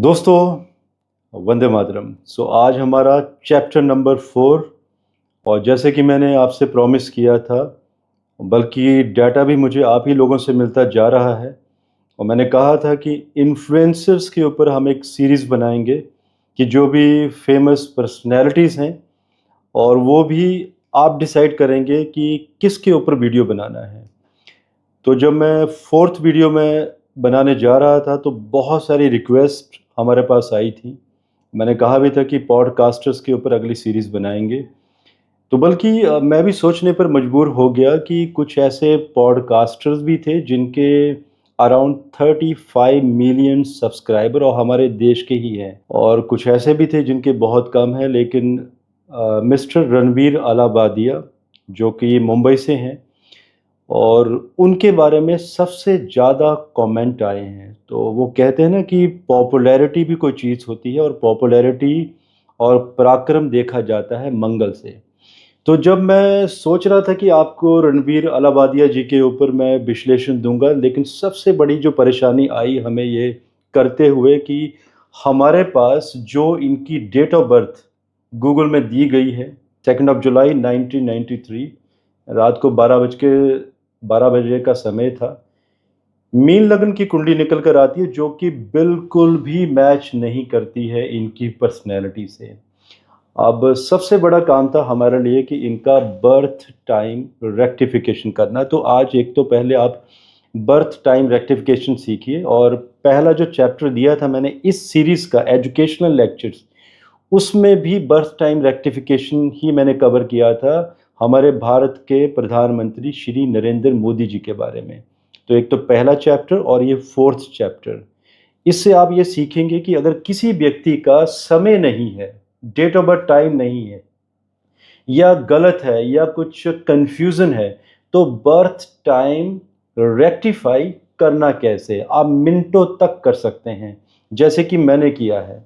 दोस्तों, वंदे मातरम। आज हमारा चैप्टर नंबर 4, और जैसे कि मैंने आपसे प्रॉमिस किया था, बल्कि डाटा भी मुझे आप ही लोगों से मिलता जा रहा है, और मैंने कहा था कि इन्फ्लुएंसर्स के ऊपर हम एक सीरीज़ बनाएंगे कि जो भी फेमस पर्सनैलिटीज़ हैं, और वो भी आप डिसाइड करेंगे कि किसके ऊपर वीडियो बनाना है। तो जब मैं 4th वीडियो में बनाने जा रहा था तो बहुत सारी रिक्वेस्ट हमारे पास आई थी। मैंने कहा भी था कि पॉडकास्टर्स के ऊपर अगली सीरीज़ बनाएँगे। तो बल्कि मैं भी सोचने पर मजबूर हो गया कि कुछ ऐसे पॉडकास्टर्स भी थे जिनके अराउंड 35 मिलियन सब्सक्राइबर और हमारे देश के ही हैं, और कुछ ऐसे भी थे जिनके बहुत कम हैं, लेकिन मिस्टर रणवीर अलाहाबादिया जो कि मुंबई से हैं, और उनके बारे में सबसे ज़्यादा कमेंट आए हैं। तो वो कहते हैं ना कि पॉपुलैरिटी भी कोई चीज़ होती है, और पॉपुलैरिटी और पराक्रम देखा जाता है मंगल से। तो जब मैं सोच रहा था कि आपको रणवीर अलाहाबादिया जी के ऊपर मैं विश्लेषण दूँगा, लेकिन सबसे बड़ी जो परेशानी आई हमें ये करते हुए कि हमारे पास जो इनकी डेट ऑफ बर्थ गूगल में दी गई है, 2 जुलाई 1993, रात को 12 बजे का समय था। मीन लग्न की कुंडली निकल कर आती है, जो कि बिल्कुल भी मैच नहीं करती है इनकी पर्सनैलिटी से। अब सबसे बड़ा काम था हमारे लिए कि इनका बर्थ टाइम रेक्टिफिकेशन करना। तो आज एक तो पहले आप बर्थ टाइम रेक्टिफिकेशन सीखिए, और पहला जो चैप्टर दिया था मैंने इस सीरीज़ का, एजुकेशनल लेक्चर्स, उसमें भी बर्थ टाइम रेक्टिफिकेशन ही मैंने कवर किया था, हमारे भारत के प्रधानमंत्री श्री नरेंद्र मोदी जी के बारे में। तो एक तो पहला चैप्टर और ये 4th चैप्टर। इससे आप ये सीखेंगे कि अगर किसी व्यक्ति का समय नहीं है, डेट ऑफ बर्थ टाइम नहीं है, या गलत है, या कुछ कन्फ्यूज़न है, तो बर्थ टाइम रेक्टिफ़ाई करना कैसे? आप मिनटों तक कर सकते हैं, जैसे कि मैंने किया है।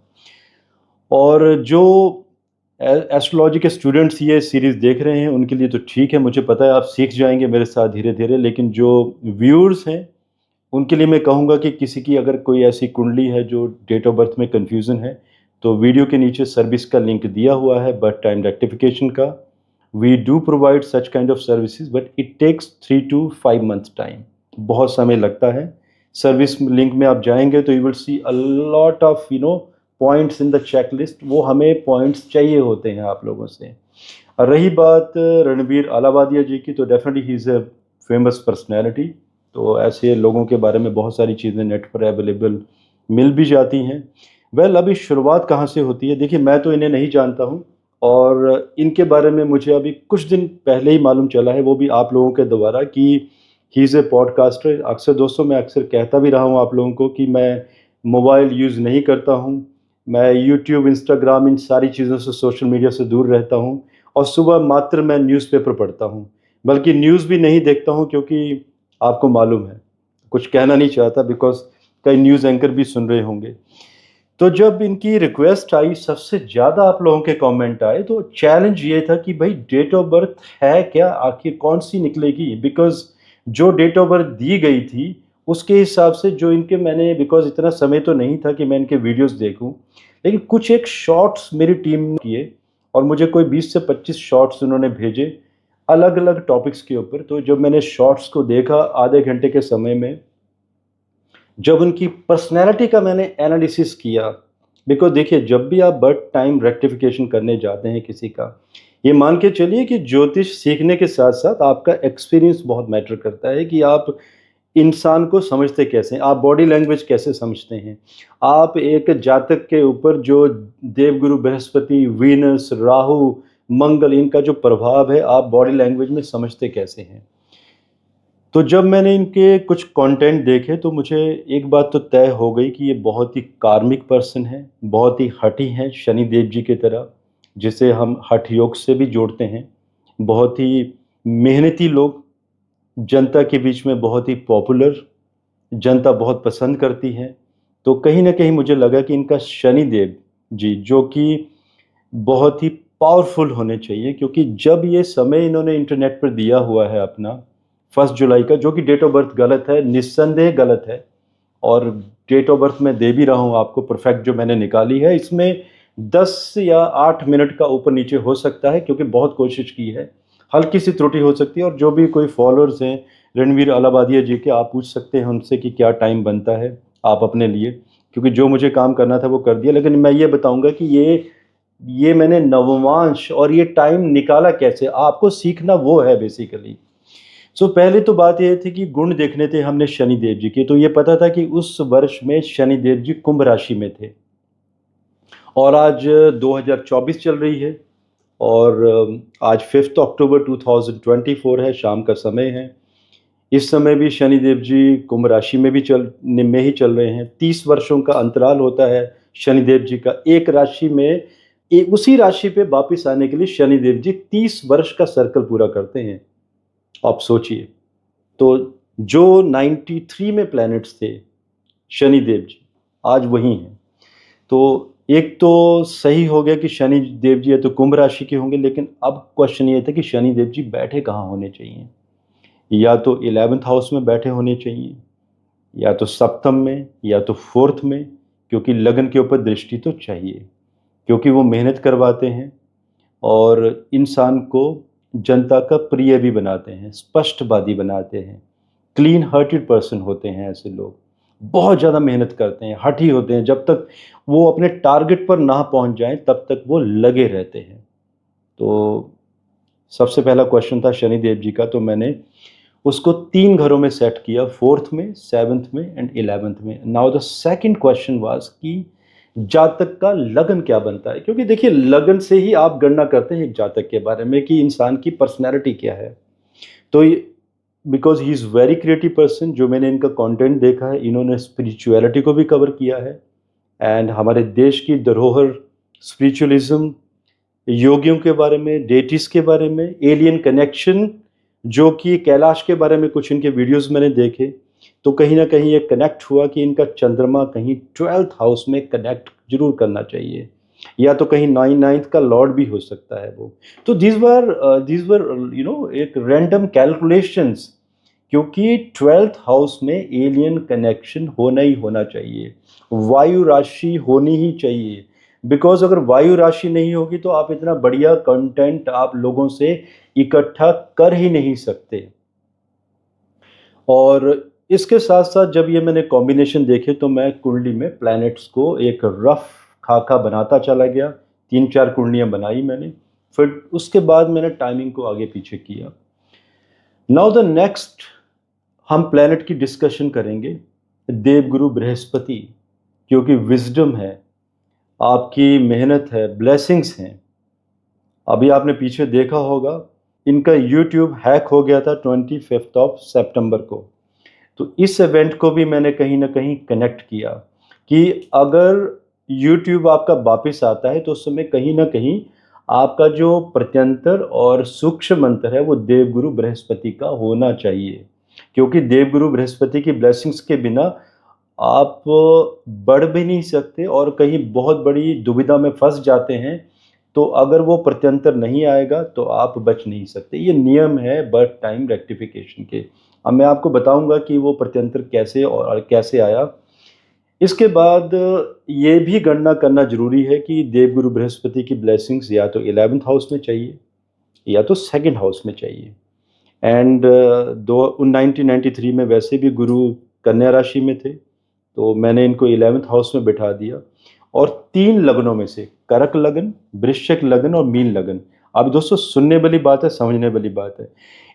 और जो एस्ट्रोलॉजी के स्टूडेंट्स ये सीरीज़ देख रहे हैं, उनके लिए तो ठीक है, मुझे पता है आप सीख जाएँगे मेरे साथ धीरे-धीरे। लेकिन जो व्यूअर्स हैं, उनके लिए मैं कहूँगा कि किसी की अगर कोई ऐसी कुंडली है जो डेट ऑफ बर्थ में कन्फ्यूज़न है, तो वीडियो के नीचे सर्विस का लिंक दिया हुआ है, बर्थ टाइम रेक्टिफिकेशन का। We do provide such kind of services, but it takes 3 to 5 months time. बहुत समय लगता है। सर्विस लिंक में आप जाएँगे तो you will see a lot of points in the checklist. वो हमें पॉइंट्स चाहिए होते हैं आप लोगों से। और रही बात रणवीर अलाहाबादिया जी की, तो definitely he is a famous personality. तो ऐसे लोगों के बारे में बहुत सारी चीज़ें नेट पर अवेलेबल मिल भी जाती हैं। अभी शुरुआत कहाँ से होती है? देखिए, मैं तो इन्हें नहीं जानता हूँ, और इनके बारे में मुझे अभी कुछ दिन पहले ही मालूम चला है, वो भी आप लोगों के द्वारा, कि ही इज़ ए पॉडकास्टर। अक्सर दोस्तों, मैं अक्सर कहता भी रहा हूँ आप लोगों को कि मैं मोबाइल यूज़ नहीं करता हूँ। मैं यूट्यूब, इंस्टाग्राम, इन सारी चीज़ों से, सोशल मीडिया से दूर रहता हूँ, और सुबह मात्र मैं न्यूज़पेपर पढ़ता हूँ। बल्कि न्यूज़ भी नहीं देखता हूँ, क्योंकि आपको मालूम है, कुछ कहना नहीं चाहता, बिकॉज़ कई न्यूज़ एंकर भी सुन रहे होंगे। तो जब इनकी रिक्वेस्ट आई, सबसे ज़्यादा आप लोगों के कमेंट आए, तो चैलेंज ये था कि भाई डेट ऑफ बर्थ है क्या? आखिर कौन-सी निकलेगी? बिकॉज़ जो डेट ऑफ बर्थ दी गई थी, उसके हिसाब से जो इनके मैंने, बिकॉज़ इतना समय तो नहीं था कि मैं इनके वीडियोज़ देखूँ, लेकिन कुछ एक शॉर्ट्स मेरी टीम ने किए, और मुझे कोई 20 से 25 शॉर्ट्स उन्होंने भेजे, अलग-अलग टॉपिक्स के ऊपर। तो जब मैंने शॉर्ट्स को देखा आधे घंटे के समय में, जब उनकी पर्सनैलिटी का मैंने एनालिसिस किया, बिकॉज़ देखिए, जब भी आप बर्थ टाइम रेक्टिफिकेशन करने जाते हैं किसी का, ये मान के चलिए कि ज्योतिष सीखने के साथ-साथ आपका एक्सपीरियंस बहुत मैटर करता है कि आप इंसान को समझते कैसे हैं, आप बॉडी लैंग्वेज कैसे समझते हैं। आप एक जातक के ऊपर जो देवगुरु बृहस्पति, वीनस, राहु, मंगल, इनका जो प्रभाव है, आप बॉडी लैंग्वेज में समझते कैसे हैं। तो जब मैंने इनके कुछ कंटेंट देखे, तो मुझे एक बात तो तय हो गई कि ये बहुत ही कार्मिक पर्सन हैं, बहुत ही हठी हैं, शनिदेव जी की तरह, जिसे हम हठ योग से भी जोड़ते हैं। बहुत ही मेहनती लोग, जनता के बीच में बहुत ही पॉपुलर, जनता बहुत पसंद करती है। तो कहीं न कहीं मुझे लगा कि इनका शनिदेव जी, जो कि बहुत ही पावरफुल होने चाहिए, क्योंकि जब ये समय इन्होंने इंटरनेट पर दिया हुआ है अपना, 1 जुलाई का, जो कि डेट ऑफ बर्थ गलत है, निस्संदेह गलत है, और डेट ऑफ बर्थ मैं दे भी रहा हूँ आपको परफेक्ट जो मैंने निकाली है, इसमें 10 या 8 मिनट का ऊपर नीचे हो सकता है क्योंकि बहुत कोशिश की है, हल्की सी त्रुटि हो सकती है। और जो भी कोई फॉलोअर्स हैं रणवीर अलाबादिया जी के, आप पूछ सकते हैं उनसे कि क्या टाइम बनता है आप अपने लिए, क्योंकि जो मुझे काम करना था वो कर दिया। लेकिन मैं ये बताऊंगा कि ये मैंने नवमांश और ये टाइम निकाला कैसे, आपको सीखना वो है बेसिकली। सो पहले तो बात ये थी कि गुण देखने थे हमने शनिदेव जी के, तो ये पता था कि उस वर्ष में शनिदेव जी कुंभ राशि में थे। और आज 2024 चल रही है और आज 5 अक्टूबर 2024 है, शाम का समय है। इस समय भी शनिदेव जी कुंभ राशि में भी में ही चल रहे हैं। 30 वर्षों का अंतराल होता है शनिदेव जी का एक राशि में, उसी राशि पे वापिस आने के लिए शनिदेव जी 30 वर्ष का सर्कल पूरा करते हैं। आप सोचिए, तो जो 93 में प्लैनेट्स थे शनिदेव जी, आज वही हैं। तो एक तो सही हो गया कि शनि देव जी है तो कुंभ राशि के होंगे, लेकिन अब क्वेश्चन ये था कि शनि देव जी बैठे कहाँ होने चाहिए। या तो 11th हाउस में बैठे होने चाहिए, या तो सप्तम में, या तो 4th में, क्योंकि लगन के ऊपर दृष्टि तो चाहिए, क्योंकि वो मेहनत करवाते हैं और इंसान को जनता का प्रिय भी बनाते हैं, स्पष्टवादी बनाते हैं, क्लीन हार्टेड पर्सन होते हैं ऐसे लोग। बहुत ज़्यादा मेहनत करते हैं, हठी होते हैं, जब तक वो अपने टारगेट पर ना पहुंच जाएं तब तक वो लगे रहते हैं। तो सबसे पहला क्वेश्चन था शनिदेव जी का, तो मैंने उसको 3 घरों में सेट किया, 4th में, 7th में एंड 11th में। Now the second question was कि जातक का लगन क्या बनता है, क्योंकि देखिए लगन से ही आप गणना करते हैं एक जातक के बारे में कि इंसान की पर्सनैलिटी क्या है। तो because he is very creative person, जो मैंने इनका कंटेंट देखा है, इन्होंने स्पिरिचुअलिटी को भी कवर किया है एंड हमारे देश की धरोहर स्पिरिचुअलिज्म, योगियों के बारे में, डेटिस के बारे में, एलियन कनेक्शन, जो कि कैलाश के बारे में कुछ इनके वीडियोस मैंने देखे, तो कहीं ना कहीं ये कनेक्ट हुआ कि इनका चंद्रमा कहीं 12th हाउस में कनेक्ट जरूर करना चाहिए, या तो कहीं 9th का लॉर्ड भी हो सकता है वो। तो दीज वर एक रैंडम कैलकुलेशंस, क्योंकि 12th हाउस में एलियन कनेक्शन होना ही होना चाहिए, वायु राशि होनी ही चाहिए। बिकॉज अगर वायु राशि नहीं होगी तो आप इतना बढ़िया कंटेंट आप लोगों से इकट्ठा कर ही नहीं सकते। और इसके साथ साथ जब ये मैंने कॉम्बिनेशन देखे तो मैं कुंडली में प्लैनेट्स को एक रफ खाका बनाता चला गया, 3-4 कुंडलियां बनाई मैंने, फिर उसके बाद मैंने टाइमिंग को आगे पीछे किया। नाउ द नेक्स्ट हम प्लैनेट की डिस्कशन करेंगे देवगुरु बृहस्पति, क्योंकि विजडम है, आपकी मेहनत है, ब्लेसिंग्स हैं। अभी आपने पीछे देखा होगा इनका यूट्यूब हैक हो गया था 25 सितंबर को, तो इस इवेंट को भी मैंने कहीं ना कहीं कनेक्ट किया कि अगर यूट्यूब आपका वापस आता है तो उस समय कहीं ना कहीं आपका जो प्रत्यंतर और सूक्ष्म मंत्र है वो देवगुरु बृहस्पति का होना चाहिए, क्योंकि देवगुरु बृहस्पति की ब्लेसिंग्स के बिना आप बढ़ भी नहीं सकते और कहीं बहुत बड़ी दुविधा में फंस जाते हैं। तो अगर वो प्रत्यंतर नहीं आएगा तो आप बच नहीं सकते, ये नियम है बर्थ टाइम रेक्टिफिकेशन के। अब मैं आपको बताऊंगा कि वो प्रत्यंतर कैसे और कैसे आया। इसके बाद ये भी गणना करना जरूरी है कि देवगुरु बृहस्पति की ब्लेसिंग्स या तो 11th हाउस में चाहिए या तो 2nd हाउस में चाहिए। एंड 1993 में वैसे भी गुरु कन्या राशि में थे, तो मैंने इनको 11th हाउस में बिठा दिया। और 3 लगनों में से कर्क लगन, वृश्चिक लगन और मीन लगन, अब दोस्तों सुनने वाली बात है, समझने वाली बात है,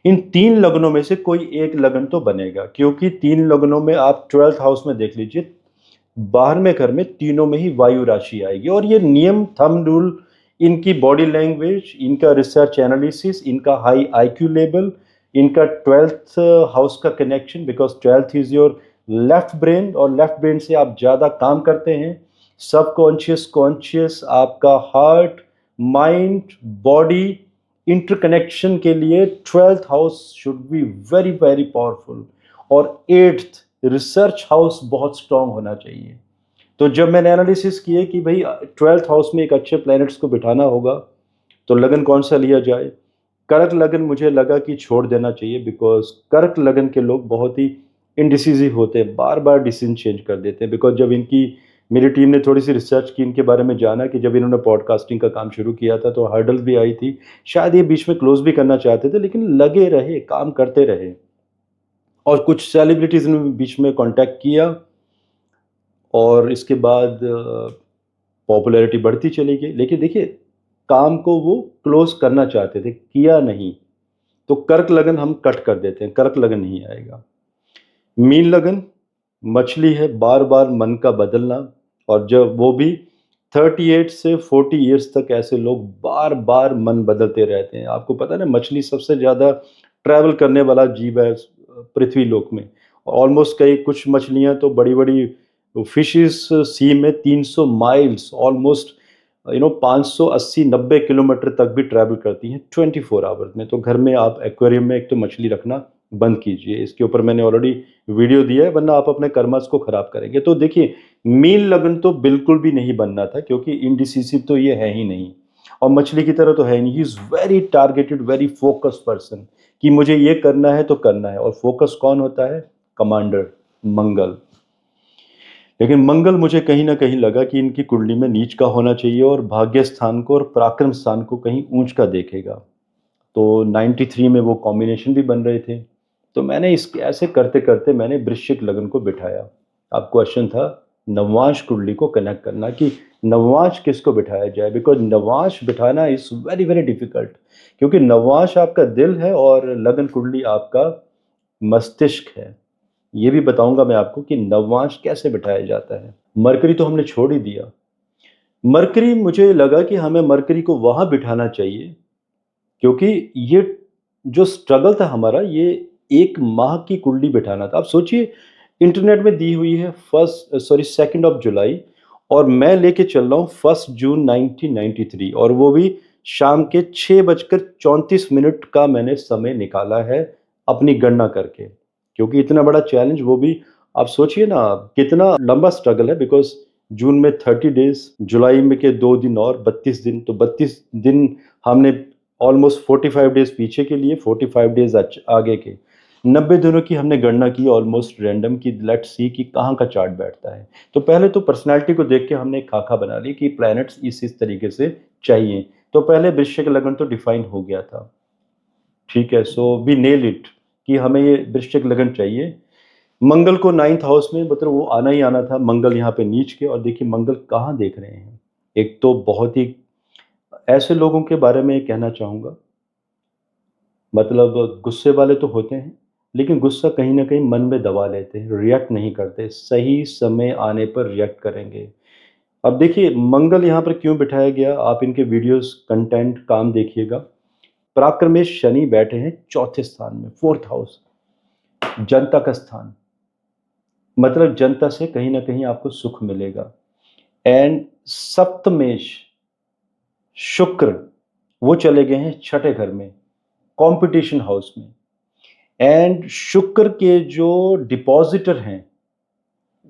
इन 3 लगनों में से कोई एक लगन तो बनेगा, क्योंकि 3 लगनों में आप 12th हाउस में देख लीजिए, 12वें घर में तीनों में ही वायु राशि आएगी। और ये नियम, थंब रूल, इनकी बॉडी लैंग्वेज, इनका रिसर्च एनालिसिस, इनका हाई आईक्यू लेवल, इनका 12th हाउस का connection, because 12th is your left brain, और लेफ्ट ब्रेन से आप ज़्यादा काम करते हैं। सबकॉन्शियस, कॉन्शियस, आपका हार्ट, माइंड, बॉडी इंटरकनेक्शन के लिए 12th house should be very very powerful. और 8th रिसर्च हाउस बहुत स्ट्रांग होना चाहिए। तो जब मैंने एनालिसिस किए कि भाई 12th हाउस में एक अच्छे प्लैनेट्स को बिठाना होगा तो लगन कौन सा लिया जाए, कर्क लगन मुझे लगा कि छोड़ देना चाहिए, बिकॉज कर्क लगन के लोग बहुत ही इनडिसिसिव होते हैं, बार बार डिसीजन चेंज कर देते हैं। बिकॉज जब इनकी मेरी टीम ने थोड़ी सी रिसर्च की इनके बारे में, जाना कि जब इन्होंने पॉडकास्टिंग का काम शुरू किया था तो हर्डल्स भी आई थी, शायद ये बीच में क्लोज भी करना चाहते थे, लेकिन लगे रहे, काम करते रहे। और कुछ सेलिब्रिटीज़ ने बीच में कांटेक्ट किया और इसके बाद पॉपुलैरिटी बढ़ती चली गई। लेकिन देखिए, काम को वो क्लोज करना चाहते थे, किया नहीं। तो कर्क लगन हम कट कर देते हैं, कर्क लगन नहीं आएगा। मीन लगन मछली है, बार बार मन का बदलना। और जब वो भी 38 से 40 ईयर्स तक ऐसे लोग बार बार मन बदलते रहते हैं। आपको पता है ना, मछली सबसे ज़्यादा ट्रैवल करने वाला जीव है पृथ्वी लोक में। ऑलमोस्ट कई कुछ मछलियाँ तो बड़ी बड़ी फिशेस सी में 300 माइल्स, ऑलमोस्ट 580-90 किलोमीटर तक भी ट्रैवल करती हैं 24 आवर्स में। तो घर में आप एक्वेरियम में एक तो मछली रखना बंद कीजिए। इसके ऊपर मैंने ऑलरेडी वीडियो दिया है, वरना आप अपने कर्मस को खराब करेंगे। तो देखिए, मीन लगन तो बिल्कुल भी नहीं बनना था, क्योंकि इनडिसिसिव तो ये है ही नहीं और मछली की तरह तो है नहीं। He is very targeted, very focused person कि मुझे ये करना है तो करना है। और फोकस कौन होता है? कमांडर मंगल। लेकिन मंगल मुझे कहीं ना कहीं लगा कि इनकी कुंडली में नीच का होना चाहिए और भाग्य स्थान को और पराक्रम स्थान को कहीं ऊंच का देखेगा। तो 93 में वो कॉम्बिनेशन भी बन रहे थे। तो मैंने इस ऐसे करते करते मैंने वृश्चिक लगन को बिठाया। अब क्वेश्चन था नववांश कुंडली को कनेक्ट करना कि नववांश किसको बिठाया जाए, बिकॉज नववांश बिठाना इज वेरी वेरी डिफिकल्ट। क्योंकि नववांश आपका दिल है और लगन कुंडली आपका मस्तिष्क है। ये भी बताऊंगा मैं आपको कि नववांश कैसे बिठाया जाता है। मरकरी तो हमने छोड़ ही दिया। मरकरी, मुझे लगा कि हमें मरकरी को वहां बिठाना चाहिए, क्योंकि ये जो स्ट्रगल था हमारा, ये 1 माह की कुंडली बिठाना था। आप सोचिए, इंटरनेट में दी हुई है 2 जुलाई और मैं लेके चल रहा हूँ 1 जून 1993, और वो भी शाम के 6:34 का मैंने समय निकाला है अपनी गणना करके। क्योंकि इतना बड़ा चैलेंज, वो भी आप सोचिए ना कितना लंबा स्ट्रगल है। बिकॉज जून में 30 डेज, जुलाई में के 2 दिन और 32 दिन, तो 32 दिन हमने ऑलमोस्ट 45 डेज पीछे के लिए, 45 डेज आगे के, 90 दिनों की हमने गणना की ऑलमोस्ट रैंडम की। लेट्स सी कि कहाँ का चार्ट बैठता है। तो पहले तो पर्सनालिटी को देख के हमने एक खाका बना ली कि प्लैनेट्स इस तरीके से चाहिए। तो पहले वृश्चिक लगन तो डिफाइन हो गया था, ठीक है। सो वी नेल इट कि हमें ये वृश्चिक लगन चाहिए। मंगल को 9th हाउस में, मतलब वो आना ही आना था। मंगल यहाँ पे नीच के, और देखिए मंगल कहाँ देख रहे हैं। एक तो बहुत ही ऐसे लोगों के बारे में कहना चाहूँगा, मतलब गुस्से वाले तो होते हैं, लेकिन गुस्सा कहीं न कहीं मन में दबा लेते हैं, रिएक्ट नहीं करते, सही समय आने पर रिएक्ट करेंगे। अब देखिए मंगल यहाँ पर क्यों बिठाया गया, आप इनके वीडियोज़, कंटेंट, काम देखिएगा। पराक्रम में शनि बैठे हैं चौथे स्थान में, 4th हाउस, जनता का स्थान। मतलब जनता से कहीं न कहीं आपको सुख मिलेगा। एंड सप्तमेश शुक्र, वो चले गए हैं छठे घर में, कंपटीशन हाउस में। एंड शुक्र के जो डिपॉजिटर हैं,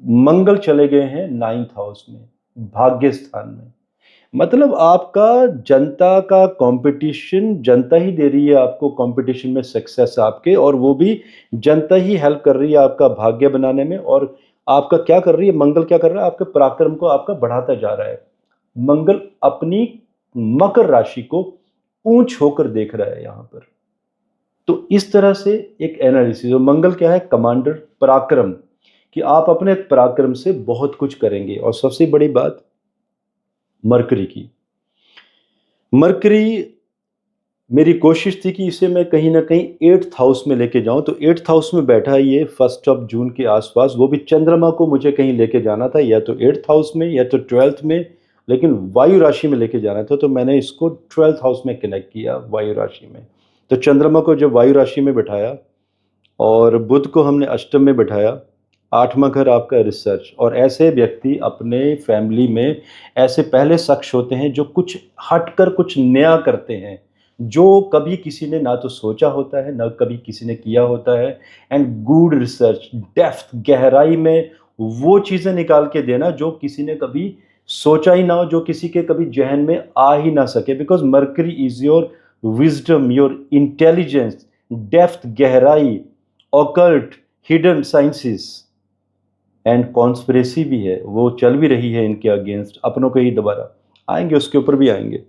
मंगल चले गए हैं 9th हाउस में, भाग्य स्थान में। मतलब आपका जनता का कंपटीशन, जनता ही दे रही है आपको कंपटीशन में सक्सेस आपके, और वो भी जनता ही हेल्प कर रही है आपका भाग्य बनाने में। और आपका क्या कर रही है, मंगल क्या कर रहा है, आपके पराक्रम को आपका बढ़ाता जा रहा है। मंगल अपनी मकर राशि को ऊंच होकर देख रहा है यहां पर। तो इस तरह से एक एनालिसिस, और मंगल क्या है, कमांडर, पराक्रम, कि आप अपने पराक्रम से बहुत कुछ करेंगे। और सबसे बड़ी बात मरकरी की, मरकरी, मेरी कोशिश थी कि इसे मैं कहीं ना कहीं 8th हाउस में लेके जाऊं। तो 8th हाउस में बैठा ये 1 जून के आसपास, वो भी चंद्रमा को मुझे कहीं लेके जाना था, या तो 8th हाउस में या तो 12th में, लेकिन वायु राशि में लेके जाना था। तो मैंने इसको 12th हाउस में कनेक्ट किया, वायु राशि में। तो चंद्रमा को जब वायु राशि में बिठाया और बुध को हमने अष्टम में बिठाया, 8वां घर आपका रिसर्च। और ऐसे व्यक्ति अपने फैमिली में ऐसे पहले शख्स होते हैं जो कुछ हटकर कुछ नया करते हैं, जो कभी किसी ने ना तो सोचा होता है, ना कभी किसी ने किया होता है। एंड गुड रिसर्च, डेप्थ, गहराई में वो चीज़ें निकाल के देना जो किसी ने कभी सोचा ही ना हो, जो किसी के कभी जहन में आ ही ना सके। Because Mercury is your wisdom, your intelligence, depth, गहराई, occult, hidden sciences and conspiracy भी है, वो चल भी रही है इनके अगेंस्ट, अपनों के ही दोबारा आएंगे, उसके ऊपर भी आएंगे।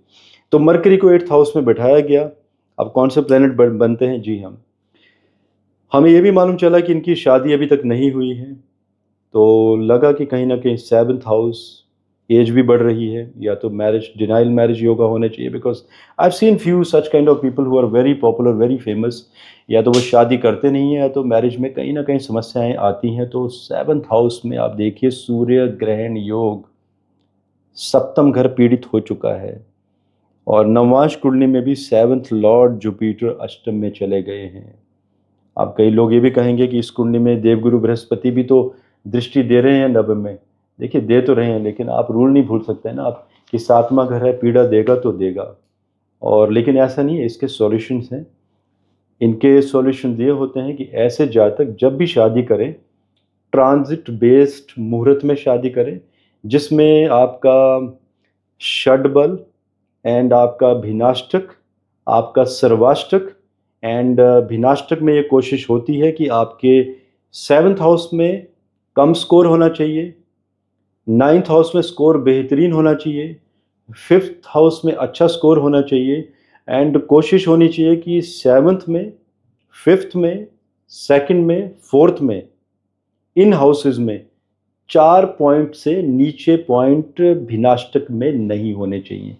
तो मरकरी को 8th हाउस में बैठाया गया। अब कौन से प्लेनेट बनते हैं जी? हमें ये भी मालूम चला कि इनकी शादी अभी तक नहीं हुई है, तो लगा कि कहीं ना कहीं 7th हाउस, एज भी बढ़ रही है, या तो मैरिज, डिनाइल मैरिज योगा होने चाहिए, because I have seen few such kind of people who are very popular, very famous. या तो वो शादी करते नहीं है, या तो मैरिज में कहीं ना कहीं समस्याएं आती हैं। तो 7th हाउस में आप देखिए, सूर्य ग्रहण योग, सप्तम घर पीड़ित हो चुका है, और नववांश कुंडली में भी 7th लॉर्ड जुपिटर अष्टम में चले गए हैं। अब कई लोग ये भी कहेंगे कि इस कुंडली में देवगुरु बृहस्पति भी तो दृष्टि दे रहे हैं नवम में। देखिए, दे तो रहे हैं, लेकिन आप रूल नहीं भूल सकते हैं ना आप, कि 7वां घर है, पीड़ा देगा तो देगा। और लेकिन ऐसा नहीं है, इसके सॉल्यूशंस हैं। इनके सॉल्यूशन ये होते हैं कि ऐसे जातक जब भी शादी करें, ट्रांजिट बेस्ड मुहूर्त में शादी करें, जिसमें आपका षडबल एंड आपका भिनाष्टक, आपका सर्वाष्टक एंड भिनाष्टक में ये कोशिश होती है कि आपके 7th हाउस में कम स्कोर होना चाहिए, 9th हाउस में स्कोर बेहतरीन होना चाहिए, 5th हाउस में अच्छा स्कोर होना चाहिए, एंड कोशिश होनी चाहिए कि 7th में, 5th में, 2nd में, 4th में, इन हाउसेज में 4 पॉइंट से नीचे पॉइंट भिनाष्टक में नहीं होने चाहिए।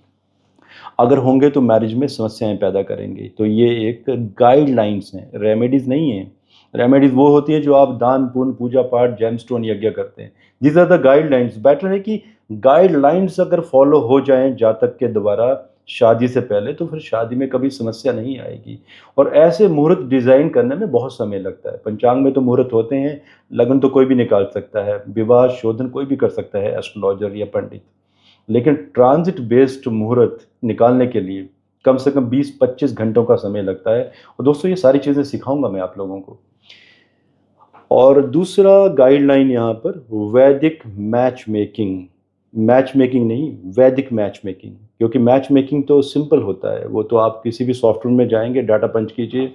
अगर होंगे तो मैरिज में समस्याएं पैदा करेंगे। तो ये एक गाइडलाइंस हैं, रेमेडीज नहीं है। रेमेडीज वो होती है जो आप दान पुण्य पूजा पाठ जेमस्टोन यज्ञ करते हैं। These are the guidelines. Better है कि गाइडलाइंस अगर फॉलो हो जाएं जातक के द्वारा शादी से पहले, तो फिर शादी में कभी समस्या नहीं आएगी। और ऐसे मुहूर्त डिजाइन करने में बहुत समय लगता है। पंचांग में तो मुहूर्त होते हैं, लगन तो कोई भी निकाल सकता है, विवाह शोधन कोई भी कर सकता है, एस्ट्रोलॉजर या पंडित। लेकिन ट्रांजिट बेस्ड मुहूर्त निकालने के लिए कम से कम 20-25 घंटों का समय लगता है। और दोस्तों, ये सारी चीज़ें सिखाऊंगा मैं आप लोगों को। और दूसरा गाइडलाइन यहाँ पर वैदिक मैच मेकिंग। मैच मेकिंग नहीं, वैदिक मैच मेकिंग। क्योंकि मैच मेकिंग तो सिंपल होता है, वो तो आप किसी भी सॉफ्टवेयर में जाएंगे, डाटा पंच कीजिए,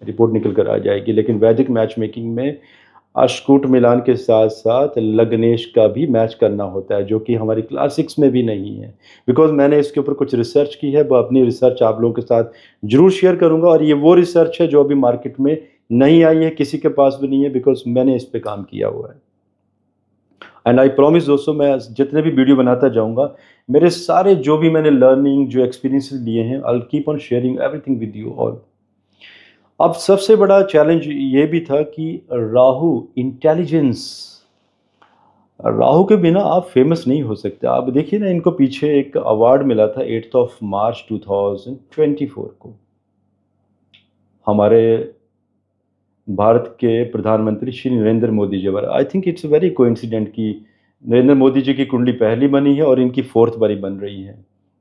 रिपोर्ट निकल कर आ जाएगी। लेकिन वैदिक मैच मेकिंग में अश्कूट मिलान के साथ साथ लग्नेश का भी मैच करना होता है, जो कि हमारी क्लासिक्स में भी नहीं है। बिकॉज मैंने इसके ऊपर कुछ रिसर्च की है, वो अपनी रिसर्च आप लोगों के साथ जरूर शेयर करूंगा। और ये वो रिसर्च है जो अभी मार्केट में नहीं आई है, किसी के पास भी नहीं है, बिकॉज मैंने इस पे काम किया हुआ है। एंड आई प्रॉमिस दोस्तों, मैं जितने भी वीडियो बनाता जाऊंगा, मेरे सारे जो भी मैंने लर्निंग, जो एक्सपीरियंसेस लिए हैं, I will keep on sharing everything with you all. अब सबसे बड़ा चैलेंज ये भी था कि राहु इंटेलिजेंस, राहु के बिना आप फेमस नहीं हो सकते। आप देखिए ना, इनको पीछे एक अवार्ड मिला था 8 मार्च 2024 को, हमारे भारत के प्रधानमंत्री श्री नरेंद्र मोदी जी पर। I think it's very coincident कि नरेंद्र मोदी जी की कुंडली पहली बनी है और इनकी 4th बारी बन रही है,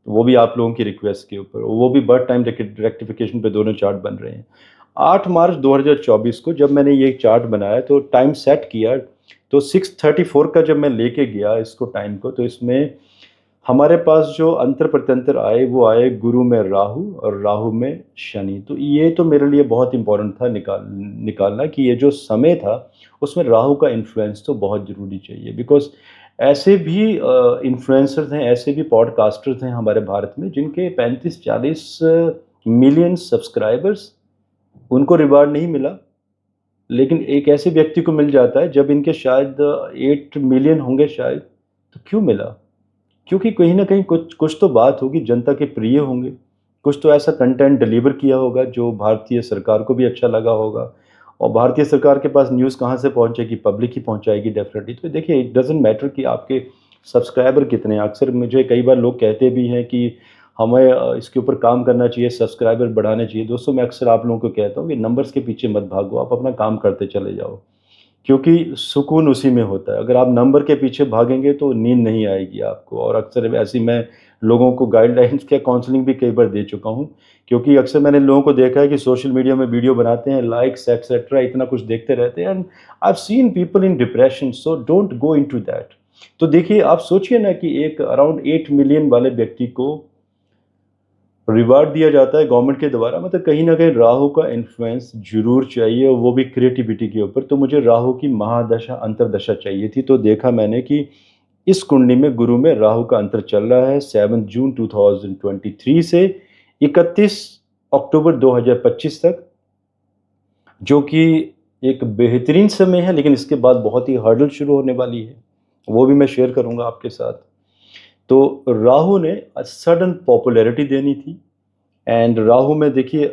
वो भी आप लोगों की रिक्वेस्ट के ऊपर, वो भी बर्थ टाइम रेक्टिफिकेशन पे दोनों चार्ट बन रहे हैं। 8 मार्च 2024 को जब मैंने ये चार्ट बनाया, तो टाइम सेट किया, तो 6:34 का जब मैं लेके गया इसको टाइम को, तो इसमें हमारे पास जो अंतर प्रत्यंतर आए, वो आए गुरु में राहु और राहु में शनि। तो ये तो मेरे लिए बहुत इंपॉर्टेंट था निकालना कि ये जो समय था उसमें राहु का इन्फ्लुएंस तो बहुत ज़रूरी चाहिए। बिकॉज ऐसे भी इन्फ्लुएंसर्स हैं, ऐसे भी पॉडकास्टर्स हैं हमारे भारत में, जिनके 35-40 मिलियन सब्सक्राइबर्स, उनको रिवार्ड नहीं मिला। लेकिन एक ऐसे व्यक्ति को मिल जाता है जब इनके शायद 8 मिलियन होंगे शायद, तो क्यों मिला? क्योंकि कहीं ना कहीं कुछ कुछ तो बात होगी, जनता के प्रिय होंगे, कुछ तो ऐसा कंटेंट डिलीवर किया होगा जो भारतीय सरकार को भी अच्छा लगा होगा। और भारतीय सरकार के पास न्यूज़ कहाँ से पहुँचेगी? पब्लिक ही पहुँचाएगी डेफिनेटली। तो देखिए, इट डजेंट मैटर कि आपके सब्सक्राइबर कितने हैं। अक्सर मुझे कई बार लोग कहते भी हैं कि हमें इसके ऊपर काम करना चाहिए, सब्सक्राइबर बढ़ाने चाहिए। दोस्तों, मैं अक्सर आप लोगों को कहता हूँ कि नंबर्स के पीछे मत भागो, आप अपना काम करते चले जाओ, क्योंकि सुकून उसी में होता है। अगर आप नंबर के पीछे भागेंगे तो नींद नहीं आएगी आपको। और अक्सर ऐसी मैं लोगों को गाइडलाइंस क्या काउंसलिंग भी कई बार दे चुका हूँ, क्योंकि अक्सर मैंने लोगों को देखा है कि सोशल मीडिया में वीडियो बनाते हैं, लाइक्स एक्सेट्रा इतना कुछ देखते रहते हैं, and I have seen people in depression. So don't go into that. तो देखिए, आप सोचिए ना कि एक अराउंड 8 मिलियन वाले व्यक्ति को रिवार्ड दिया जाता है गवर्नमेंट के द्वारा, मतलब कहीं ना कहीं राहु का इन्फ्लुएंस जरूर चाहिए, और वो भी क्रिएटिविटी के ऊपर। तो मुझे राहु की महादशा अंतरदशा चाहिए थी, तो देखा मैंने कि इस कुंडली में गुरु में राहु का अंतर चल रहा है 7 जून 2023 से 31 अक्टूबर 2025 तक, जो कि एक बेहतरीन समय है। लेकिन इसके बाद बहुत ही हर्डल शुरू होने वाली है, वो भी मैं शेयर करूंगा आपके साथ। तो राहु ने सडन पॉपुलैरिटी देनी थी, एंड राहु में देखिए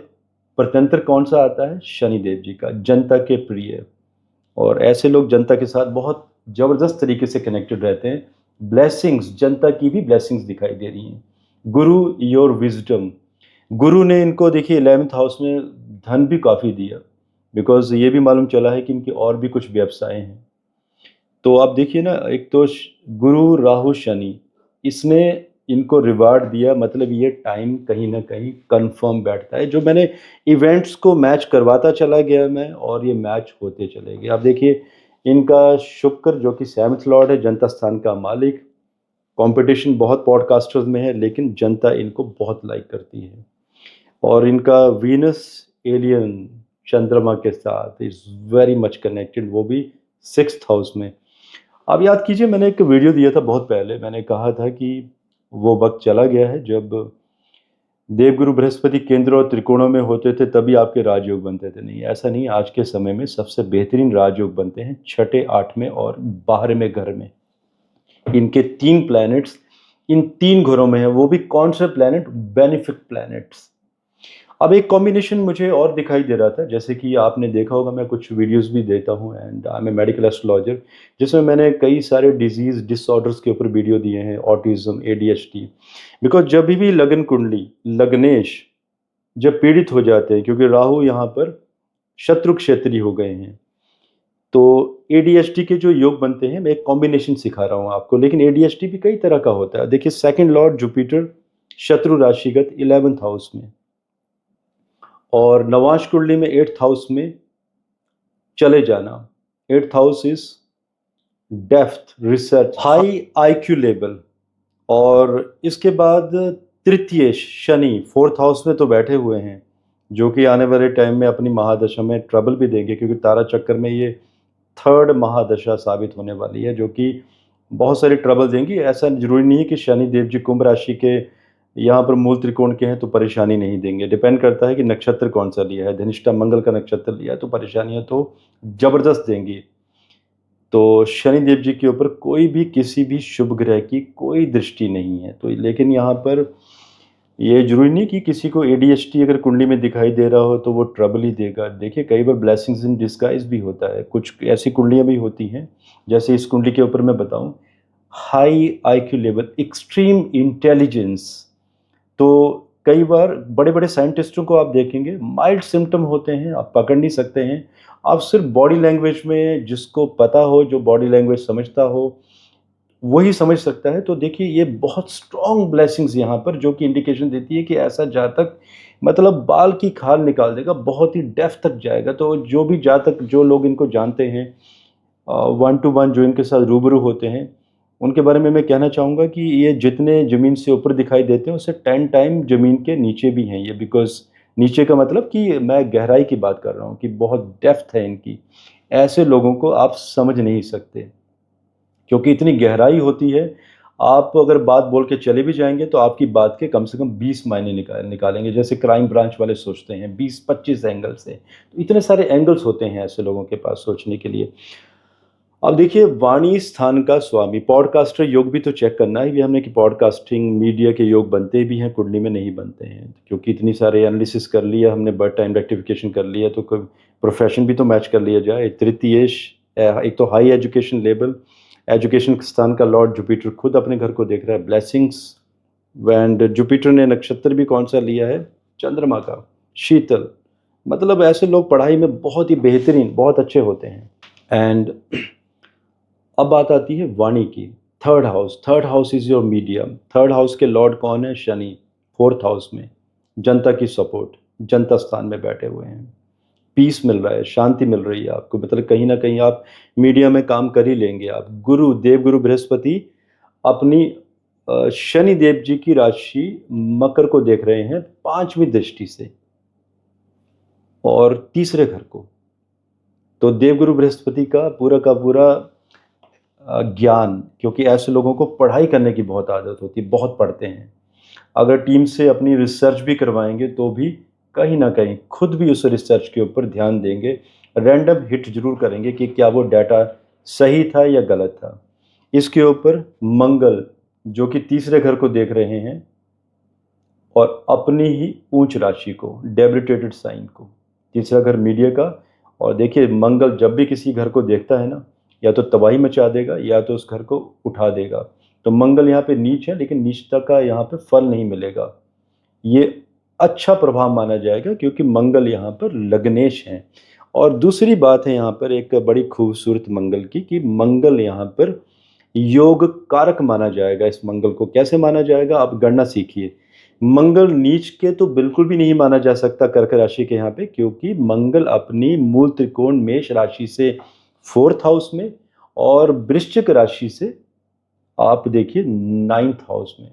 परतंत्र कौन सा आता है, शनिदेव जी का, जनता के प्रिय। और ऐसे लोग जनता के साथ बहुत जबरदस्त तरीके से कनेक्टेड रहते हैं। ब्लेसिंग्स, जनता की भी ब्लेसिंग्स दिखाई दे रही हैं। गुरु योर विजडम, गुरु ने इनको देखिए 11th हाउस में धन भी काफ़ी दिया, बिकॉज ये भी मालूम चला है कि इनके और भी कुछ व्यवसाय हैं। तो आप देखिए ना, एक तो गुरु राहु शनि, इसने इनको रिवार्ड दिया, मतलब ये टाइम कहीं ना कहीं कंफर्म बैठता है। जो मैंने इवेंट्स को मैच करवाता चला गया मैं, और ये मैच होते चले गए। आप देखिए इनका शुक्र जो कि 7th लॉर्ड है, जनता स्थान का मालिक। कंपटीशन बहुत पॉडकास्टर्स में है, लेकिन जनता इनको बहुत लाइक करती है। और इनका वीनस एलियन चंद्रमा के साथ इज वेरी मच कनेक्टेड, वो भी 6th हाउस में। आप याद कीजिए, मैंने एक वीडियो दिया था बहुत पहले, मैंने कहा था कि वो वक्त चला गया है जब देवगुरु बृहस्पति केंद्र और त्रिकोणों में होते थे तभी आपके राजयोग बनते थे। नहीं, ऐसा नहीं। आज के समय में सबसे बेहतरीन राजयोग बनते हैं 6ठे 8वें और 12वें घर में। इनके 3 प्लैनेट्स इन 3 घरों में है, वो भी कौन से प्लैनेट, बेनिफिक प्लैनेट्स। अब एक कॉम्बिनेशन मुझे और दिखाई दे रहा था, जैसे कि आपने देखा होगा मैं कुछ वीडियोस भी देता हूँ, and I am a medical astrologer, जिसमें मैंने कई सारे डिजीज डिसऑर्डर्स के ऊपर वीडियो दिए हैं, ऑटिज्म, एडीएचडी। बिकॉज जब भी लगन कुंडली, लग्नेश जब पीड़ित हो जाते हैं, क्योंकि राहु यहाँ पर शत्रु क्षेत्री हो गए हैं, तो एडीएचडी के जो योग बनते हैं, मैं एक कॉम्बिनेशन सिखा रहा हूँ आपको। लेकिन एडीएचडी भी कई तरह का होता है। देखिए 2nd लॉर्ड जुपिटर शत्रु राशिगत 11th हाउस में, और नवांश कुंडली में 8th हाउस में चले जाना। 8th house is depth, research, high IQ level. और इसके बाद तृतीय शनि 4th हाउस में तो बैठे हुए हैं, जो कि आने वाले टाइम में अपनी महादशा में ट्रबल भी देंगे, क्योंकि तारा चक्कर में ये 3rd महादशा साबित होने वाली है, जो कि बहुत सारी ट्रबल देंगी। ऐसा जरूरी नहीं है कि शनि देव जी कुंभ राशि के यहाँ पर मूल त्रिकोण के हैं तो परेशानी नहीं देंगे। डिपेंड करता है कि नक्षत्र कौन सा लिया है। धनिष्ठा मंगल का नक्षत्र लिया है तो परेशानियां तो जबरदस्त देंगी। तो शनि देव जी के ऊपर कोई भी किसी भी शुभ ग्रह की कोई दृष्टि नहीं है। तो लेकिन यहाँ पर ये जरूरी नहीं कि किसी को एडीएचडी अगर कुंडली में दिखाई दे रहा हो तो वो ट्रबल ही देगा। देखिए कई बार ब्लेसिंग्स इन डिस्गाइज भी होता है। कुछ ऐसी कुंडलियां भी होती हैं, जैसे इस कुंडली के ऊपर मैं बताऊं, high IQ level, extreme intelligence. तो कई बार बड़े बड़े साइंटिस्टों को आप देखेंगे, माइल्ड सिम्टम होते हैं, आप पकड़ नहीं सकते हैं। आप सिर्फ बॉडी लैंग्वेज में, जिसको पता हो, जो बॉडी लैंग्वेज समझता हो, वही समझ सकता है। तो देखिए ये बहुत स्ट्रॉन्ग ब्लेसिंग्स यहाँ पर, जो कि इंडिकेशन देती है कि ऐसा जातक मतलब बाल की खाल निकाल देगा, बहुत ही डेप्थ तक जाएगा। तो जो भी जातक, जो लोग इनको जानते हैं, 1 to 1 जो इनके साथ रूबरू होते हैं, उनके बारे में मैं कहना चाहूँगा कि ये जितने ज़मीन से ऊपर दिखाई देते हैं, उससे 10 टाइम ज़मीन के नीचे भी हैं ये। बिकॉज़ नीचे का मतलब कि मैं गहराई की बात कर रहा हूँ, कि बहुत डेप्थ है इनकी। ऐसे लोगों को आप समझ नहीं सकते, क्योंकि इतनी गहराई होती है। आप अगर बात बोल के चले भी जाएँगे तो आपकी बात के कम से कम 20 मायने निकालेंगे। जैसे क्राइम ब्रांच वाले सोचते हैं 20-25 एंगल से। तो इतने सारे एंगल्स होते हैं ऐसे लोगों के पास सोचने के लिए। अब देखिए वाणी स्थान का स्वामी, पॉडकास्टर योग भी तो चेक करना है भी हमने, कि पॉडकास्टिंग मीडिया के योग बनते भी हैं, कुंडली में नहीं बनते हैं। क्योंकि इतनी सारे एनालिसिस कर लिया हमने, बर्थ टाइम रेक्टिफिकेशन कर लिया, तो कोई प्रोफेशन भी तो मैच कर लिया जाए। तृतीयेश, एक तो हाई एजुकेशन लेवल, एजुकेशन स्थान का लॉर्ड जुपिटर खुद अपने घर को देख रहा है, ब्लेसिंग्स। एंड जुपिटर ने नक्षत्र भी कौन सा लिया है, चंद्रमा का, शीतल। मतलब ऐसे लोग पढ़ाई में बहुत ही बेहतरीन, बहुत अच्छे होते हैं। एंड अब बात आती है वाणी की। 3rd house, 3rd house is your medium. 3rd house के लॉर्ड कौन है, शनि, 4th हाउस में। जनता की सपोर्ट, जनता स्थान में बैठे हुए हैं। पीस मिल रहा है, शांति मिल रही है आपको, मतलब कहीं ना कहीं आप मीडिया में काम कर ही लेंगे। आप गुरु, देवगुरु बृहस्पति अपनी शनि देव जी की राशि मकर को देख रहे हैं 5वीं दृष्टि से और तीसरे घर को। तो देवगुरु बृहस्पति का पूरा ज्ञान, क्योंकि ऐसे लोगों को पढ़ाई करने की बहुत आदत होती है, बहुत पढ़ते हैं। अगर टीम से अपनी रिसर्च भी करवाएंगे तो भी कहीं ना कहीं खुद भी उस रिसर्च के ऊपर ध्यान देंगे, रैंडम हिट जरूर करेंगे कि क्या वो डाटा सही था या गलत था। इसके ऊपर मंगल जो कि तीसरे घर को देख रहे हैं और अपनी ही ऊंच राशि को, डेबिलिटेटेड साइन को, तीसरा घर मीडिया का। और देखिए मंगल जब भी किसी घर को देखता है ना, या तो तबाही मचा देगा या तो उस घर को उठा देगा। तो मंगल यहाँ पे नीच है, लेकिन नीचता का यहाँ पे फल नहीं मिलेगा। ये अच्छा प्रभाव माना जाएगा क्योंकि मंगल यहाँ पर लग्नेश हैं। और दूसरी बात है यहाँ पर एक बड़ी खूबसूरत मंगल की, कि मंगल यहाँ पर योग कारक माना जाएगा। इस मंगल को कैसे माना जाएगा, आप गणना सीखिए। मंगल नीच के तो बिल्कुल भी नहीं माना जा सकता कर्क राशि के यहाँ पे, क्योंकि मंगल अपनी मूल त्रिकोण मेष राशि से 4th हाउस में और वृश्चिक राशि से आप देखिए 9th हाउस में।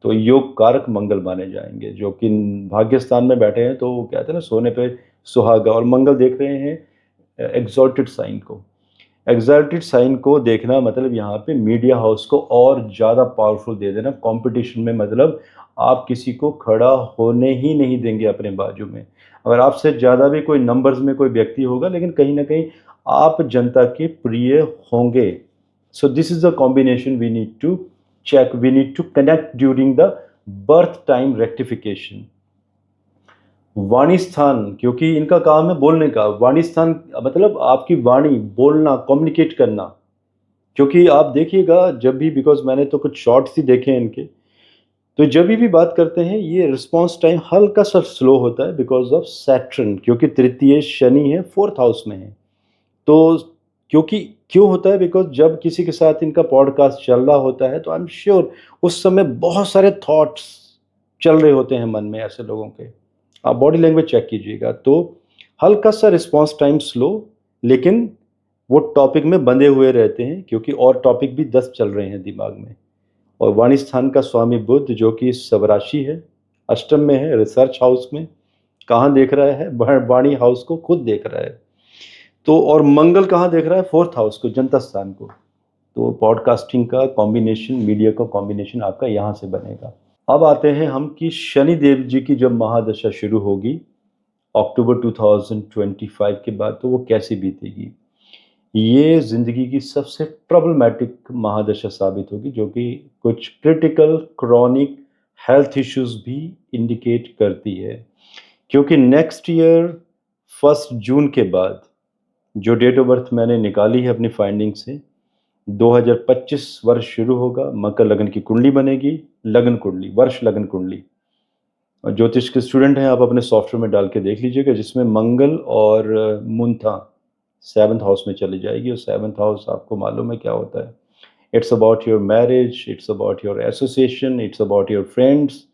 तो योग कारक मंगल माने जाएंगे, जो कि भाग्य स्थान में बैठे हैं। तो वो कहते हैं ना, सोने पे सुहागा। और मंगल देख रहे हैं एग्जॉल्टेड साइन को। एग्जॉल्टेड साइन को देखना मतलब यहाँ पे मीडिया हाउस को और ज़्यादा पावरफुल दे देना कंपटीशन में। मतलब आप किसी को खड़ा होने ही नहीं देंगे अपने बाजू में। अगर आपसे ज़्यादा भी कोई नंबर्स में कोई व्यक्ति होगा, लेकिन कहीं ना कहीं आप जनता के प्रिय होंगे। So this is the combination we need to check, we need to connect during the birth time rectification. वाणी स्थान, क्योंकि इनका काम है बोलने का। वाणी स्थान मतलब आपकी वाणी, बोलना, कम्युनिकेट करना। क्योंकि आप देखिएगा जब भी, बिकॉज मैंने तो कुछ शॉर्ट्स ही देखे हैं इनके, तो जब भी बात करते हैं ये रिस्पॉन्स टाइम हल्का सा स्लो होता है बिकॉज ऑफ सैटर्न, क्योंकि तृतीय शनि है, 4th हाउस में है। तो क्योंकि क्यों होता है, बिकॉज जब किसी के साथ इनका पॉडकास्ट चल रहा होता है तो आई एम श्योर उस समय बहुत सारे थॉट्स चल रहे होते हैं मन में ऐसे लोगों के। आप बॉडी लैंग्वेज चेक कीजिएगा तो हल्का सा रिस्पॉन्स टाइम स्लो, लेकिन वो टॉपिक में बंधे हुए रहते हैं, क्योंकि और टॉपिक भी 10 चल रहे हैं दिमाग में। और वाणी स्थान का स्वामी बुध जो कि स्वराशि है, अष्टम में है, रिसर्च हाउस में। कहाँ देख रहा है, वाणी हाउस को खुद देख रहा है। तो और मंगल कहाँ देख रहा है, 4th हाउस को, जनता स्थान को। तो पॉडकास्टिंग का कॉम्बिनेशन, मीडिया का कॉम्बिनेशन आपका यहाँ से बनेगा। अब आते हैं हम कि शनि देव जी की जब महादशा शुरू होगी अक्टूबर 2025 के बाद, तो वो कैसी बीतेगी। ये जिंदगी की सबसे प्रॉब्लमैटिक महादशा साबित होगी, जो कि कुछ क्रिटिकल क्रॉनिक हेल्थ इश्यूज भी इंडिकेट करती है। क्योंकि नेक्स्ट ईयर 1 जून के बाद, जो डेट ऑफ बर्थ मैंने निकाली है अपनी फाइंडिंग से, 2025 वर्ष शुरू होगा। मकर लगन की कुंडली बनेगी, लगन कुंडली, वर्ष लगन कुंडली। और ज्योतिष के स्टूडेंट हैं, आप अपने सॉफ्टवेयर में डाल के देख लीजिएगा, जिसमें मंगल और मून 7th हाउस में चली जाएगी। और 7th हाउस आपको मालूम है क्या होता है। It's about your marriage, it's about your association, it's about your friends.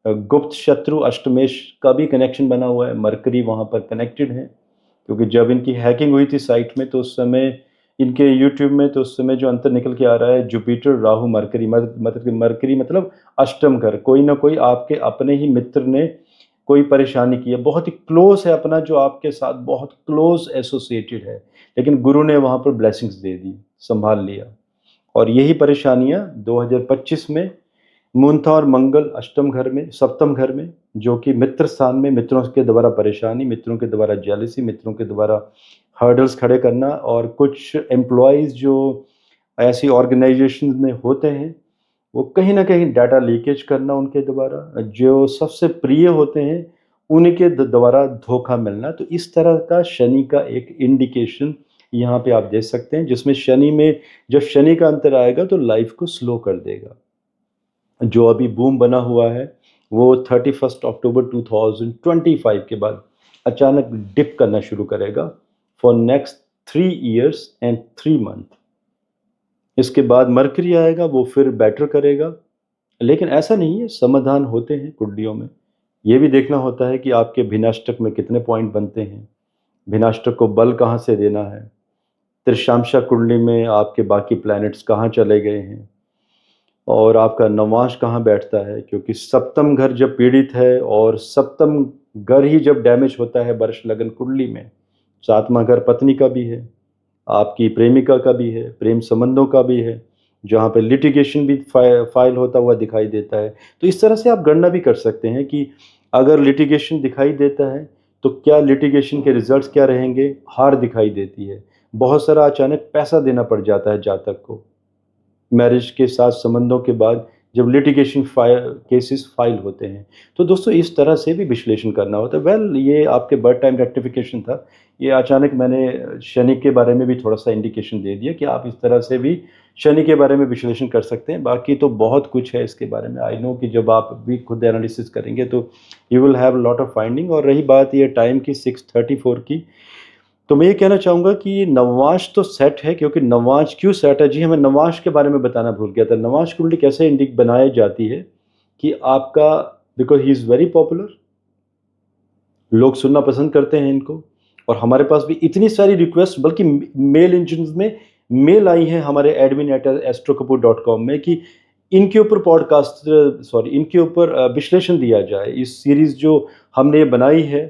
गुप्त शत्रु अष्टमेश का भी कनेक्शन बना हुआ है, मरकरी वहाँ पर कनेक्टेड है। क्योंकि जब इनकी हैकिंग हुई थी साइट में, तो उस समय इनके यूट्यूब में, तो उस समय जो अंतर निकल के आ रहा है, जुपिटर राहु मरकरी, मतलब मरकरी मतलब अष्टम घर। कोई ना कोई आपके अपने ही मित्र ने कोई परेशानी की है, बहुत ही क्लोज है अपना, जो आपके साथ बहुत क्लोज एसोसिएटेड है, लेकिन गुरु ने वहाँ पर ब्लेसिंग्स दे दी, संभाल लिया। और यही परेशानियाँ 2025 में मून और मंगल अष्टम घर में, सप्तम घर में, जो कि मित्र स्थान में, मित्रों के द्वारा परेशानी, मित्रों के द्वारा जेलसी, मित्रों के द्वारा हर्डल्स खड़े करना। और कुछ एम्प्लॉयज़ जो ऐसी ऑर्गेनाइजेशन में होते हैं, वो कहीं ना कहीं डाटा लीकेज करना उनके द्वारा, जो सबसे प्रिय होते हैं उनके द्वारा धोखा मिलना। तो इस तरह का शनि का एक इंडिकेशन यहाँ पे आप देख सकते हैं, जिसमें शनि में जब शनि का अंतर आएगा तो लाइफ को स्लो कर देगा। जो अभी बूम बना हुआ है वो 31 अक्टूबर 2025 के बाद अचानक डिप करना शुरू करेगा for next 3 years and 3 month। इसके बाद मरकरी आएगा, वो फिर बेटर करेगा। लेकिन ऐसा नहीं है, समाधान होते हैं कुंडलियों में। ये भी देखना होता है कि आपके भिनाष्टक में कितने पॉइंट बनते हैं, भिनाष्टक को बल कहाँ से देना है, त्रिशांशा कुंडली में आपके बाकी प्लैनेट्स कहाँ चले गए हैं। और आपका नवांश कहाँ बैठता है, क्योंकि सप्तम घर जब पीड़ित है और सप्तम घर ही जब डैमेज होता है वर्ष लगन कुंडली में, सातवां घर पत्नी का भी है, आपकी प्रेमिका का भी है, प्रेम संबंधों का भी है, जहाँ पे लिटिगेशन भी फाइल होता हुआ दिखाई देता है। तो इस तरह से आप गणना भी कर सकते हैं कि अगर लिटिगेशन दिखाई देता है तो क्या लिटिगेशन के रिजल्ट्स क्या रहेंगे। हार दिखाई देती है, बहुत सारा अचानक पैसा देना पड़ जाता है जातक को मैरिज के साथ संबंधों के बाद, जब लिटिगेशन केसेस फाइल होते हैं। तो दोस्तों इस तरह से भी विश्लेषण करना होता है। वेल, ये आपके बर्थ टाइम रेक्टिफिकेशन था। ये अचानक मैंने शनि के बारे में भी थोड़ा सा इंडिकेशन दे दिया कि आप इस तरह से भी शनि के बारे में विश्लेषण कर सकते हैं। बाकी तो बहुत कुछ है इसके बारे में। आई नो कि जब आप भी खुद एनालिसिस करेंगे तो you will have lot of finding. और रही बात ये टाइम की 6:34 की, तो मैं ये कहना चाहूँगा कि नवांश तो सेट है। क्योंकि नवांश क्यों सेट है, जी हमें नवांश के बारे में बताना भूल गया था। नवांश कुंडली कैसे इंडिक बनाई जाती है कि आपका, because he is very popular, लोग सुनना पसंद करते हैं इनको। और हमारे पास भी इतनी सारी रिक्वेस्ट, बल्कि मेल इंजन में मेल आई हैं हमारे admin@astrokapoor.com में कि इनके ऊपर पॉडकास्ट, सॉरी, इनके ऊपर विश्लेषण दिया जाए। इस सीरीज़ जो हमने बनाई है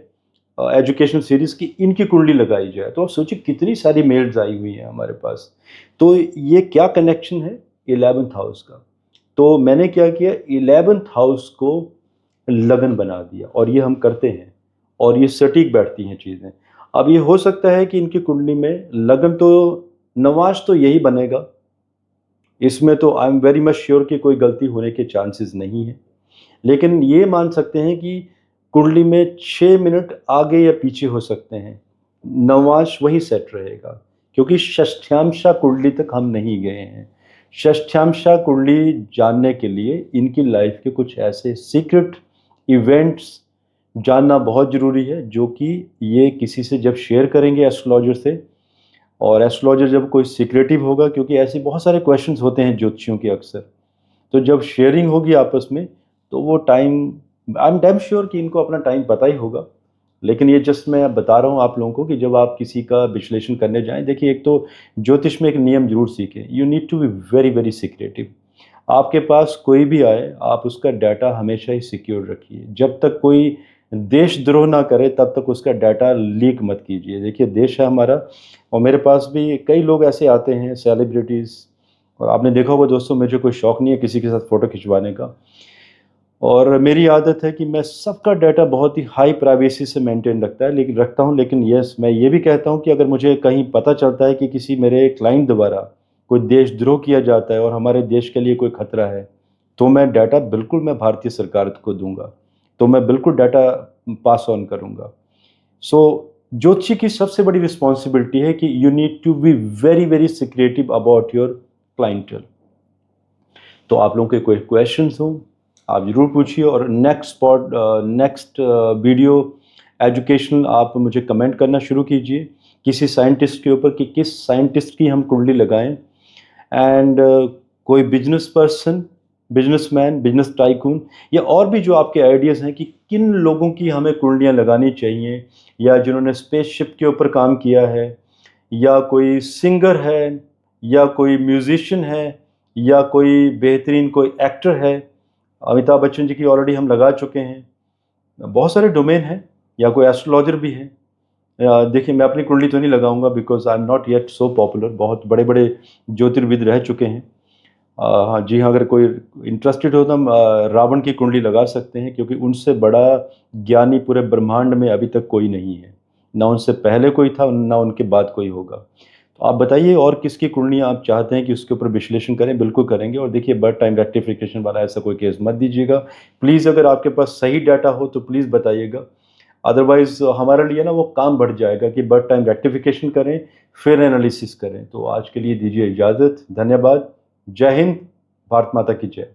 एजुकेशनल सीरीज़ की, इनकी कुंडली लगाई जाए। तो आप सोचिए कितनी सारी मेल्स आई हुई हैं हमारे पास। तो ये क्या कनेक्शन है 11th हाउस का। तो मैंने क्या किया, 11th हाउस को लगन बना दिया और ये हम करते हैं और ये सटीक बैठती हैं चीज़ें। अब ये हो सकता है कि इनकी कुंडली में लगन तो, नवांश तो यही बनेगा, इसमें तो I am very much sure कि कोई गलती होने के चांसेस नहीं है। लेकिन ये मान सकते हैं कि कुंडली में 6 मिनट आगे या पीछे हो सकते हैं, नवांश वही सेट रहेगा। क्योंकि षष्ठ्यांशा कुंडली तक हम नहीं गए हैं। षष्ठ्यांशा कुंडली जानने के लिए इनकी लाइफ के कुछ ऐसे सीक्रेट इवेंट्स जानना बहुत ज़रूरी है, जो कि ये किसी से जब शेयर करेंगे एस्ट्रोलॉजर से, और एस्ट्रोलॉजर जब कोई सीक्रेटिव होगा, क्योंकि ऐसे बहुत सारे क्वेश्चंस होते हैं ज्योतिषियों के अक्सर, तो जब शेयरिंग होगी आपस में तो वो time, I am damn sure कि इनको अपना टाइम पता ही होगा। लेकिन ये जस्ट मैं बता रहा हूँ आप लोगों को कि जब आप किसी का विश्लेषण करने जाएं, देखिए एक तो ज्योतिष में एक नियम जरूर सीखें, you need to be very very secretive. आपके पास कोई भी आए, आप उसका डाटा हमेशा ही सिक्योर रखिए। जब तक कोई देशद्रोह ना करे तब तक उसका डाटा लीक मत कीजिए। देखिए देश है हमारा, और मेरे पास भी कई लोग ऐसे आते हैं सेलिब्रिटीज़, और आपने देखा होगा दोस्तों, मुझे कोई शौक़ नहीं है किसी के साथ फ़ोटो खिंचवाने का, और मेरी आदत है कि मैं सबका डाटा बहुत ही हाई प्राइवेसी से मेंटेन रखता हूँ। लेकिन यस, मैं ये भी कहता हूँ कि अगर मुझे कहीं पता चलता है कि किसी मेरे क्लाइंट द्वारा कोई देशद्रोह किया जाता है और हमारे देश के लिए कोई खतरा है, तो मैं डाटा बिल्कुल मैं भारतीय सरकार को दूंगा, तो मैं बिल्कुल डाटा पास ऑन करूंगा। सो ज्योतिषी की सबसे बड़ी रिस्पॉन्सिबिलिटी है कि you need to be very very secretive about your clientele. तो आप लोगों के कोई क्वेश्चंस हो आप ज़रूर पूछिए, और नेक्स्ट वीडियो एजुकेशनल आप मुझे कमेंट करना शुरू कीजिए किसी साइंटिस्ट के ऊपर कि किस साइंटिस्ट की हम कुंडली लगाएं। एंड कोई business person, businessman, business tycoon, या और भी जो आपके आइडियाज़ हैं कि किन लोगों की हमें कुंडलियां लगानी चाहिए, या जिन्होंने स्पेसशिप के ऊपर काम किया है, या कोई सिंगर है, या कोई म्यूजिशियन है, या कोई बेहतरीन कोई एक्टर है। अमिताभ बच्चन जी की ऑलरेडी हम लगा चुके हैं। बहुत सारे डोमेन हैं, या कोई एस्ट्रोलॉजर भी है। देखिए मैं अपनी कुंडली तो नहीं लगाऊंगा because I am not yet so popular. बहुत बड़े बड़े ज्योतिर्विद रह चुके हैं। हाँ जी हाँ, अगर कोई इंटरेस्टेड हो तो हम रावण की कुंडली लगा सकते हैं, क्योंकि उनसे बड़ा ज्ञानी पूरे ब्रह्मांड में अभी तक कोई नहीं है। ना उनसे पहले कोई था, ना उनके बाद कोई होगा। तो आप बताइए और किसकी कुंडलियाँ आप चाहते हैं कि उसके ऊपर विश्लेषण करें, बिल्कुल करेंगे। और देखिए बर्थ टाइम रेक्टिफिकेशन वाला ऐसा कोई केस मत दीजिएगा प्लीज़। अगर आपके पास सही डाटा हो तो प्लीज़ बताइएगा, अदरवाइज़ हमारे लिए ना वो काम बढ़ जाएगा कि बर्थ टाइम रेक्टिफिकेशन करें फिर एनालिसिस करें। तो आज के लिए दीजिए इजाज़त, धन्यवाद, जय हिंद, भारत माता की जय।